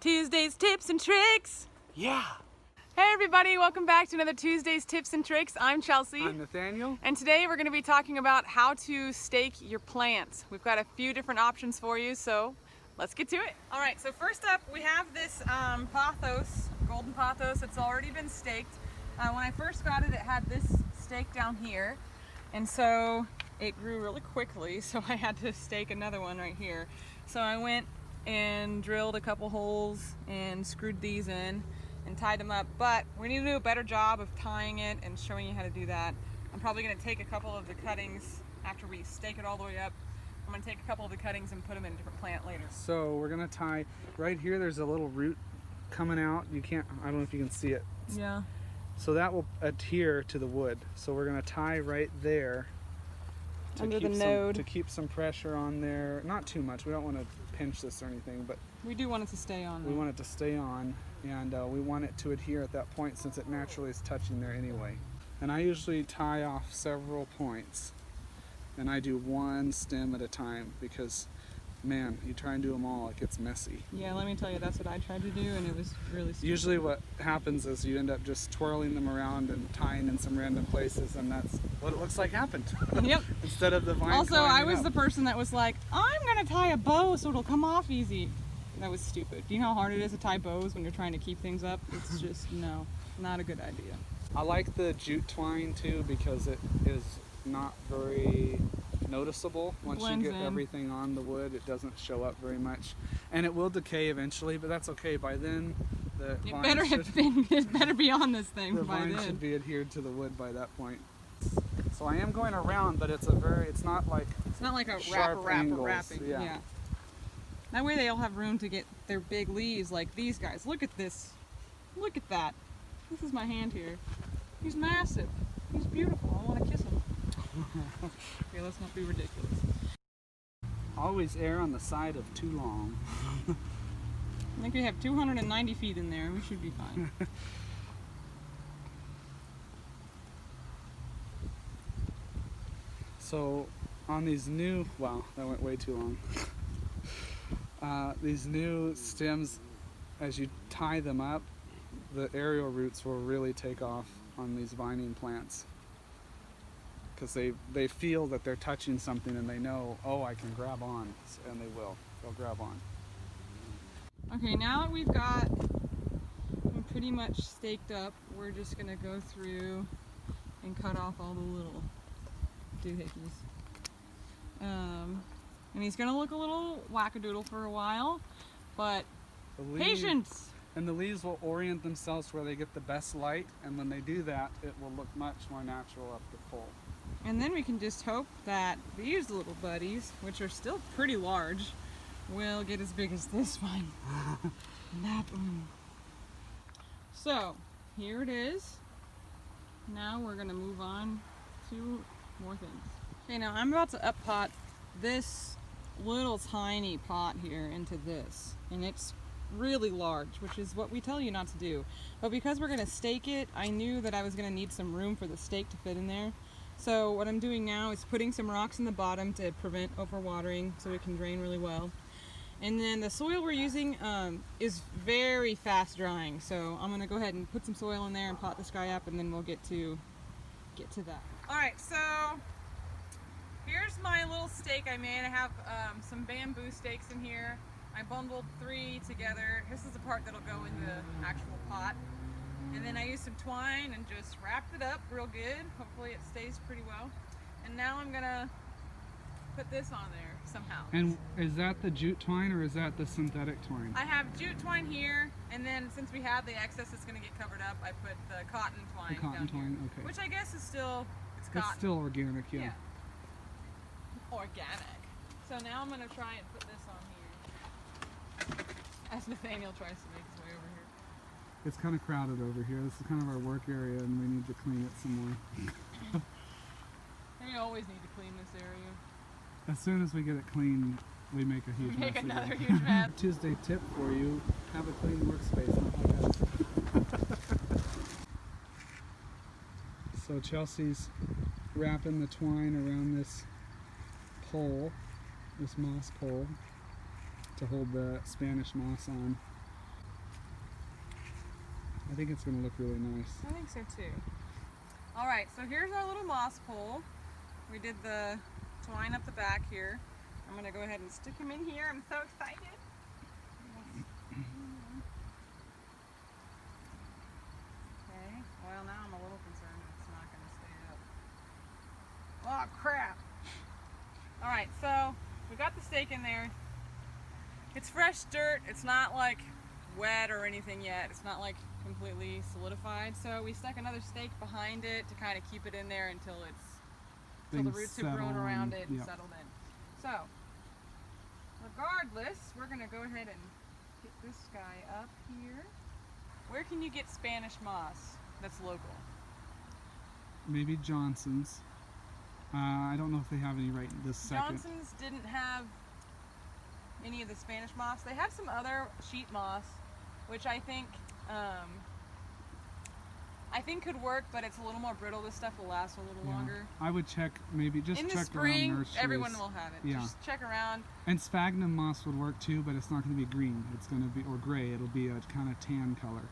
Tuesday's tips and tricks. Yeah. Hey everybody, welcome back to another Tuesday's tips and tricks. I'm Chelsea. I'm Nathaniel. And today we're going to be talking about how to stake your plants. We've got a few different options for you, so let's get to it. All right, so first up we have this pothos, golden pothos. It's already been staked. When I first got it, it had this stake down here, and so it grew really quickly, so I had to stake another one right here. So I went and drilled a couple holes and screwed these in and tied them up, but we need to do a better job of tying it and showing you how to do that. I'm probably going to take a couple of the cuttings after we stake it all the way up. I'm going to take a couple of the cuttings and put them in a different plant later. So we're going to tie right here. There's a little root coming out. You can't, I don't know if you can see it. Yeah. So that will adhere to the wood. So we're going to tie right there to under the node to keep some pressure on there. Not too much. We don't want to pinch this or anything, but we do want it to stay on. We want it to stay on, and we want it to adhere at that point since it naturally is touching there anyway. And I usually tie off several points, and I do one stem at a time because, man, you try and do them all, it gets messy. Yeah, let me tell you, that's what I tried to do, and it was really stupid. Usually what happens is you end up just twirling them around and tying in some random places, and that's what it looks like happened. Yep. Instead of the vine. Also, I was the person that was like, I'm going to tie a bow so it'll come off easy. That was stupid. Do you know how hard it is to tie bows when you're trying to keep things up? It's just, no, not a good idea. I like the jute twine too because it is not very noticeable. Once you get everything on the wood, it doesn't show up very much, and it will decay eventually, but that's okay. By then the it better be on this thing. The by vine then should be adhered to the wood by that point. So I am going around, but it's not like a wrapping. Yeah. That way they'll have room to get their big leaves like these guys. Look at this. Look at that. This is my hand here. He's massive. He's beautiful. I want to kiss him. Okay, let's not be ridiculous. Always err on the side of too long. I think we have 290 feet in there. We should be fine. So on these new, wow, that went way too long. These new stems, as you tie them up, the aerial roots will really take off on these vining plants because they feel that they're touching something and they know, oh, I can grab on, and they'll grab on. Okay, now that we've got them pretty much staked up, we're just gonna go through and cut off all the little doohickeys. And he's gonna look a little wackadoodle for a while, but patience! And the leaves will orient themselves where they get the best light, and when they do that, it will look much more natural up the pole. And then we can just hope that these little buddies, which are still pretty large, will get as big as this one. And that one. So, here it is. Now we're gonna move on to more things. Okay, now I'm about to up pot this little tiny pot here into this, and it's really large, which is what we tell you not to do. But because we're going to stake it, I knew that I was going to need some room for the stake to fit in there. So what I'm doing now is putting some rocks in the bottom to prevent overwatering so it can drain really well. And then the soil we're using is very fast drying, so I'm going to go ahead and put some soil in there and pot this guy up, and then we'll get to that. Alright, so here's my little stake I made. I have some bamboo stakes in here. I bundled 3 together. This is the part that'll go in the actual pot. And then I used some twine and just wrapped it up real good. Hopefully it stays pretty well. And now I'm gonna put this on there somehow. And is that the jute twine or is that the synthetic twine? I have jute twine here, and then since we have the excess that's gonna get covered up, I put the cotton twine down here, okay. Which I guess is still, it's cotton. It's still organic, yeah. Organic. So now I'm gonna try and put this on here. As Nathaniel tries to make his way over here. It's kind of crowded over here. This is kind of our work area, and we need to clean it some more. We always need to clean this area. As soon as we get it clean, we make a huge mess. Make another huge mess. Tuesday tip for you: have a clean workspace, not like us. So Chelsea's wrapping the twine around this pole, this moss pole, to hold the Spanish moss on. I think it's going to look really nice. I think so too. All right, so here's our little moss pole. We did the twine up the back here. I'm going to go ahead and stick him in here. I'm so excited. Okay, well now I'm a little concerned it's not going to stay up. Oh crap! All right, so we got the stake in there. It's fresh dirt. It's not like wet or anything yet. It's not like completely solidified. So we stuck another stake behind it to kind of keep it in there until the roots have grown around it and settled in. So regardless, we're gonna go ahead and get this guy up here. Where can you get Spanish moss that's local? Maybe Johnson's. I don't know if they have any right this second. Johnson's didn't have any of the Spanish moss. They have some other sheet moss, which I think could work, but it's a little more brittle. This stuff will last a little longer. I would check, maybe just in the check spring, around nurseries. everyone will have it. Yeah. Just check around. And sphagnum moss would work too, but it's not going to be green. It's going to be, or gray. It'll be a kind of tan color.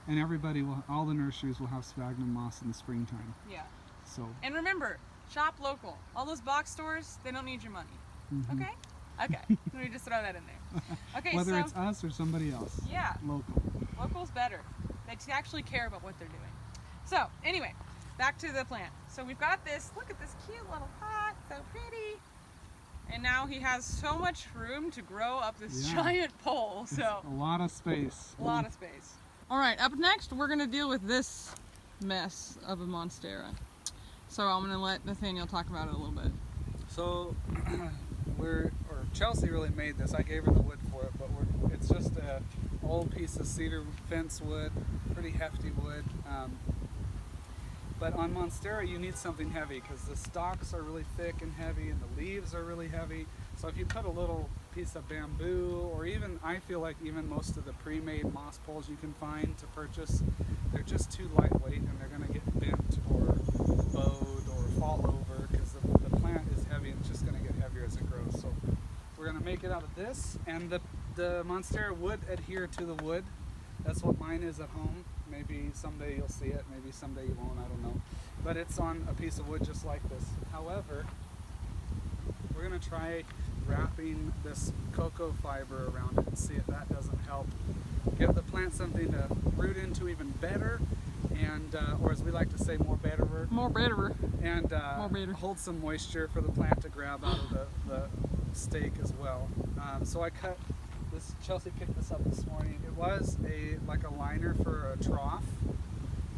And everybody will, all the nurseries will have sphagnum moss in the springtime. Yeah. So. And remember, shop local. All those box stores, they don't need your money. Mm-hmm. Okay? Okay. Let me just throw that in there. Okay, Whether so, it's us or somebody else. Yeah. Local. Local's better. They actually care about what they're doing. So, anyway, back to the plant. So we've got this, look at this cute little pot, so pretty. And now he has so much room to grow up this giant pole. So it's a lot of space. A lot of space. All right, up next we're gonna deal with this mess of a monstera. So I'm gonna let Nathaniel talk about it a little bit. So Chelsea really made this. I gave her the wood for it, but it's just a old piece of cedar fence wood, pretty hefty wood. But on monstera you need something heavy because the stalks are really thick and heavy and the leaves are really heavy. So if you put a little piece of bamboo, or even, I feel like even most of the pre-made moss poles you can find to purchase, they're just too lightweight and they're going to get bent or bowed or fall over because the plant is heavy and it's just going to get heavier as it grows. So we're going to make it out of this, and the monstera would adhere to the wood. That's what mine is at home. Maybe someday you'll see it, maybe someday you won't, I don't know. But it's on a piece of wood just like this. However, we're going to try wrapping this cocoa fiber around it and see if that doesn't help give the plant something to root into even better, and or as we like to say, more betterer. More betterer. And more better. Hold some moisture for the plant to grab out of the stake as well. So I cut this, Chelsea picked this up this morning. It was like a liner for a trough,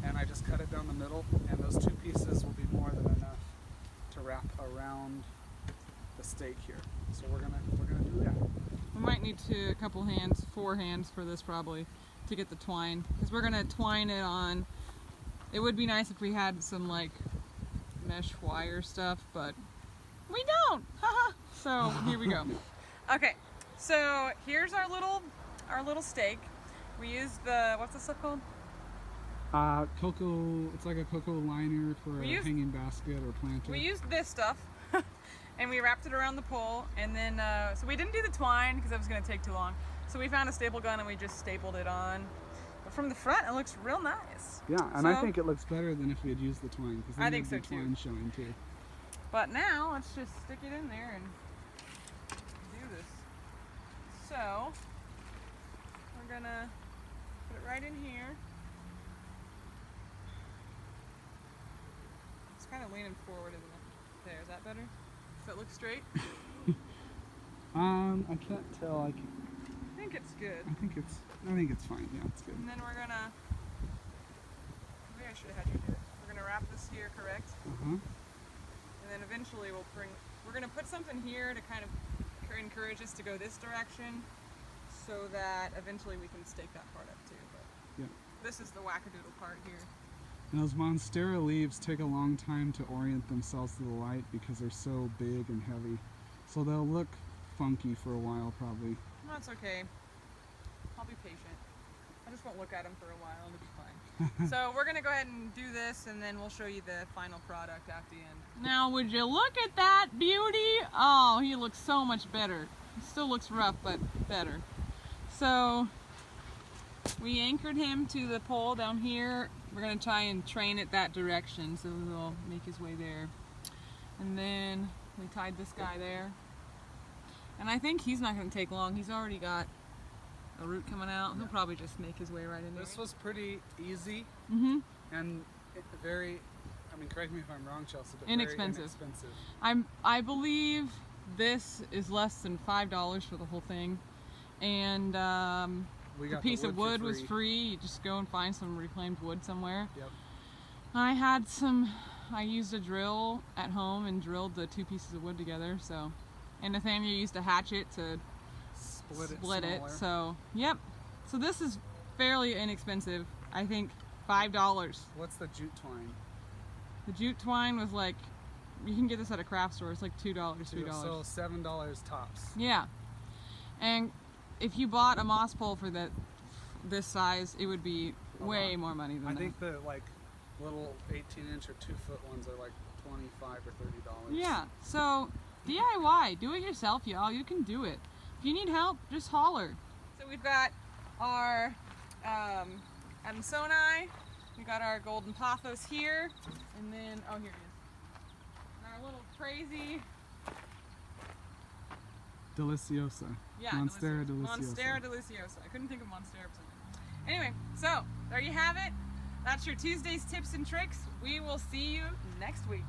and I just cut it down the middle, and those two pieces will be more than enough to wrap around the stake here. So we're gonna do that. We might need a couple hands, 4 hands for this probably, to get the twine, because we're gonna twine it on. It would be nice if we had some like mesh wire stuff, but we don't. Haha. So here we go. Okay, so here's our little stake. We used the, what's this stuff called? Cocoa. It's like a cocoa liner for a hanging basket or planter. We used this stuff. And we wrapped it around the pole, and then, so we didn't do the twine because that was going to take too long. So we found a staple gun and we just stapled it on. But from the front, it looks real nice. Yeah, and I think it looks better than if we had used the twine, because then there'd be twine showing too. But now, let's just stick it in there and do this. So, we're going to put it right in here. It's kind of leaning forward, isn't it? There, is that better? Does that look straight? I can't tell. I think it's good. I think it's fine. Yeah, it's good. And then we're gonna. Maybe I should have had you do it. We're gonna wrap this here, correct? And then eventually we're gonna put something here to kind of encourage us to go this direction, so that eventually we can stake that part up too. But this is the wackadoodle part here. And those monstera leaves take a long time to orient themselves to the light because they're so big and heavy. So they'll look funky for a while probably. No, it's okay. I'll be patient. I just won't look at them for a while and it'll be fine. So we're going to go ahead and do this, and then we'll show you the final product at the end. Now would you look at that beauty? Oh, he looks so much better. He still looks rough, but better. So We anchored him to the pole down here. We're gonna try and train it that direction so he'll make his way there. And then we tied this guy there. And I think he's not gonna take long. He's already got a root coming out. He'll probably just make his way right in there. This was pretty easy and very, I mean, correct me if I'm wrong, Chelsea, but inexpensive. very inexpensive. I believe this is less than $5 for the whole thing. And the piece of wood was free. You just go and find some reclaimed wood somewhere. Yep. I used a drill at home and drilled the 2 pieces of wood together. So, and Nathaniel used a hatchet to split it. So, yep. So this is fairly inexpensive. I think $5. What's the jute twine? The jute twine was like, you can get this at a craft store. It's like $2, $3. So $7 tops. Yeah. And if you bought a moss pole for this size, it would be way more money than that. I think the like little 18-inch or 2-foot ones are like $25 or $30. Yeah. So DIY, do it yourself, y'all. You can do it. If you need help, just holler. So we've got our Amazoni. We got our golden pothos here, and then here it is. And our little crazy. Deliciosa. Yeah, Monstera deliciosa. Monstera deliciosa. I couldn't think of Monstera for something. Anyway, so there you have it. That's your Tuesday's tips and tricks. We will see you next week.